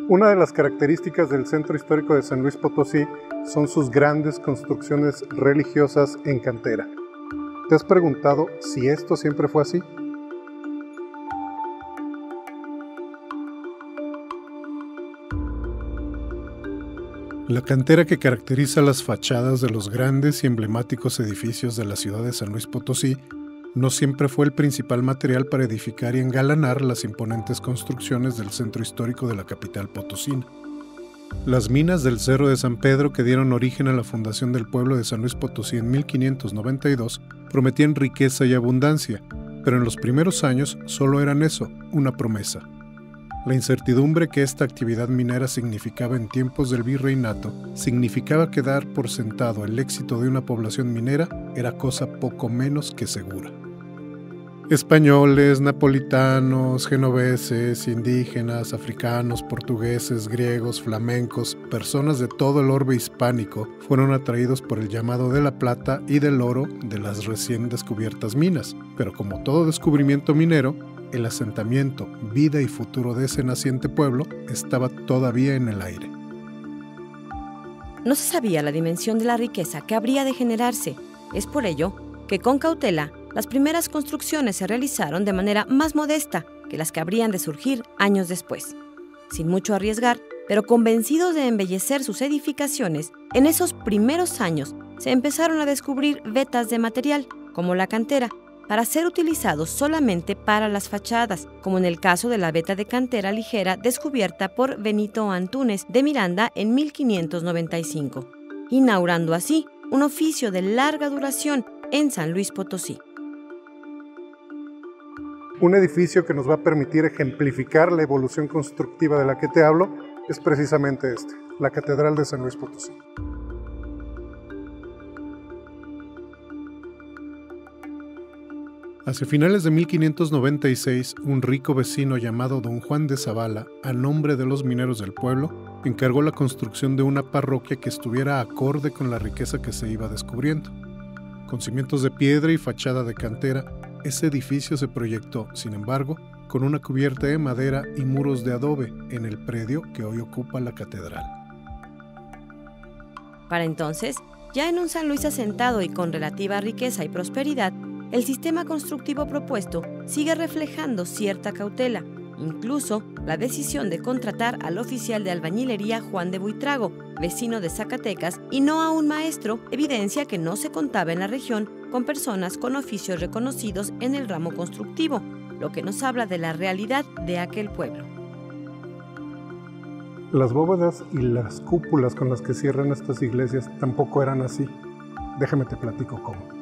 Una de las características del Centro Histórico de San Luis Potosí son sus grandes construcciones religiosas en cantera. ¿Te has preguntado si esto siempre fue así? La cantera que caracteriza las fachadas de los grandes y emblemáticos edificios de la ciudad de San Luis Potosí no siempre fue el principal material para edificar y engalanar las imponentes construcciones del centro histórico de la capital potosina. Las minas del Cerro de San Pedro, que dieron origen a la fundación del pueblo de San Luis Potosí en 1592, prometían riqueza y abundancia, pero en los primeros años solo eran eso, una promesa. La incertidumbre que esta actividad minera significaba en tiempos del virreinato significaba que dar por sentado el éxito de una población minera era cosa poco menos que segura. Españoles, napolitanos, genoveses, indígenas, africanos, portugueses, griegos, flamencos, personas de todo el orbe hispánico fueron atraídos por el llamado de la plata y del oro de las recién descubiertas minas, pero como todo descubrimiento minero, el asentamiento, vida y futuro de ese naciente pueblo estaba todavía en el aire. No se sabía la dimensión de la riqueza que habría de generarse. Es por ello que con cautela las primeras construcciones se realizaron de manera más modesta que las que habrían de surgir años después. Sin mucho arriesgar, pero convencidos de embellecer sus edificaciones, en esos primeros años se empezaron a descubrir vetas de material, como la cantera, para ser utilizados solamente para las fachadas, como en el caso de la veta de cantera ligera descubierta por Benito Antúnez de Miranda en 1595, inaugurando así un oficio de larga duración en San Luis Potosí. Un edificio que nos va a permitir ejemplificar la evolución constructiva de la que te hablo es precisamente este, la Catedral de San Luis Potosí. Hacia finales de 1596, un rico vecino llamado Don Juan de Zavala, a nombre de los mineros del pueblo, encargó la construcción de una parroquia que estuviera acorde con la riqueza que se iba descubriendo. Con cimientos de piedra y fachada de cantera, ese edificio se proyectó, sin embargo, con una cubierta de madera y muros de adobe en el predio que hoy ocupa la catedral. Para entonces, ya en un San Luis asentado y con relativa riqueza y prosperidad, el sistema constructivo propuesto sigue reflejando cierta cautela, incluso la decisión de contratar al oficial de albañilería Juan de Buitrago, vecino de Zacatecas, y no a un maestro, evidencia que no se contaba en la región con personas con oficios reconocidos en el ramo constructivo, lo que nos habla de la realidad de aquel pueblo. Las bóvedas y las cúpulas con las que cierran estas iglesias tampoco eran así. Déjame te platico cómo.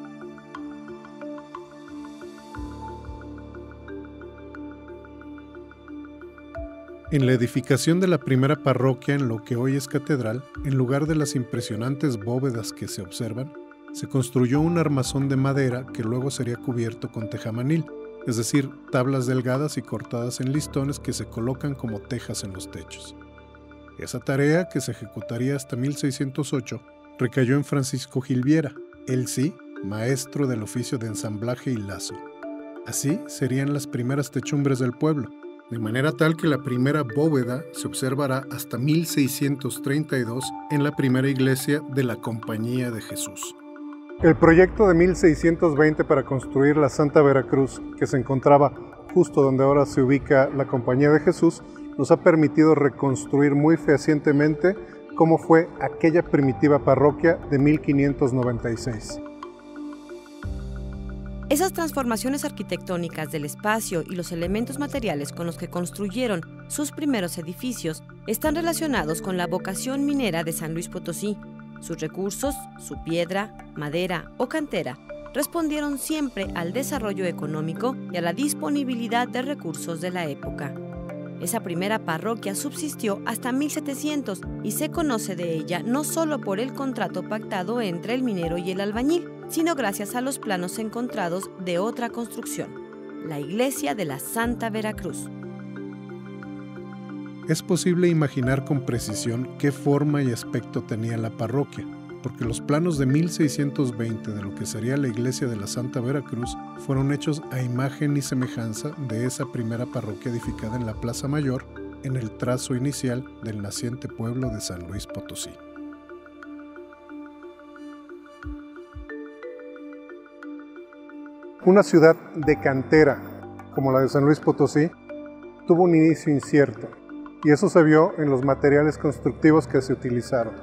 En la edificación de la primera parroquia en lo que hoy es catedral, en lugar de las impresionantes bóvedas que se observan, se construyó un armazón de madera que luego sería cubierto con tejamanil, es decir, tablas delgadas y cortadas en listones que se colocan como tejas en los techos. Esa tarea, que se ejecutaría hasta 1608, recayó en Francisco Gilviera, él sí, maestro del oficio de ensamblaje y lazo. Así serían las primeras techumbres del pueblo, de manera tal que la primera bóveda se observará hasta 1632 en la primera iglesia de la Compañía de Jesús. El proyecto de 1620 para construir la Santa Veracruz, que se encontraba justo donde ahora se ubica la Compañía de Jesús, nos ha permitido reconstruir muy fehacientemente cómo fue aquella primitiva parroquia de 1596. Esas transformaciones arquitectónicas del espacio y los elementos materiales con los que construyeron sus primeros edificios están relacionados con la vocación minera de San Luis Potosí. Sus recursos, su piedra, madera o cantera, respondieron siempre al desarrollo económico y a la disponibilidad de recursos de la época. Esa primera parroquia subsistió hasta 1700 y se conoce de ella no solo por el contrato pactado entre el minero y el albañil, sino gracias a los planos encontrados de otra construcción, la iglesia de la Santa Veracruz. Es posible imaginar con precisión qué forma y aspecto tenía la parroquia, porque los planos de 1620 de lo que sería la iglesia de la Santa Veracruz fueron hechos a imagen y semejanza de esa primera parroquia edificada en la Plaza Mayor en el trazo inicial del naciente pueblo de San Luis Potosí. Una ciudad de cantera como la de San Luis Potosí tuvo un inicio incierto, y eso se vio en los materiales constructivos que se utilizaron.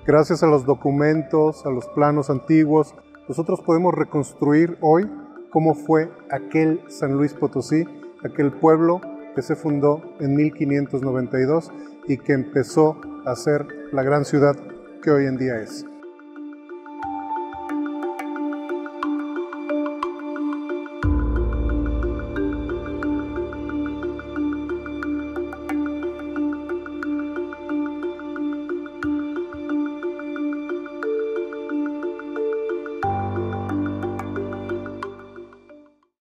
Gracias a los documentos, a los planos antiguos, nosotros podemos reconstruir hoy cómo fue aquel San Luis Potosí, aquel pueblo que se fundó en 1592 y que empezó a ser la gran ciudad que hoy en día es.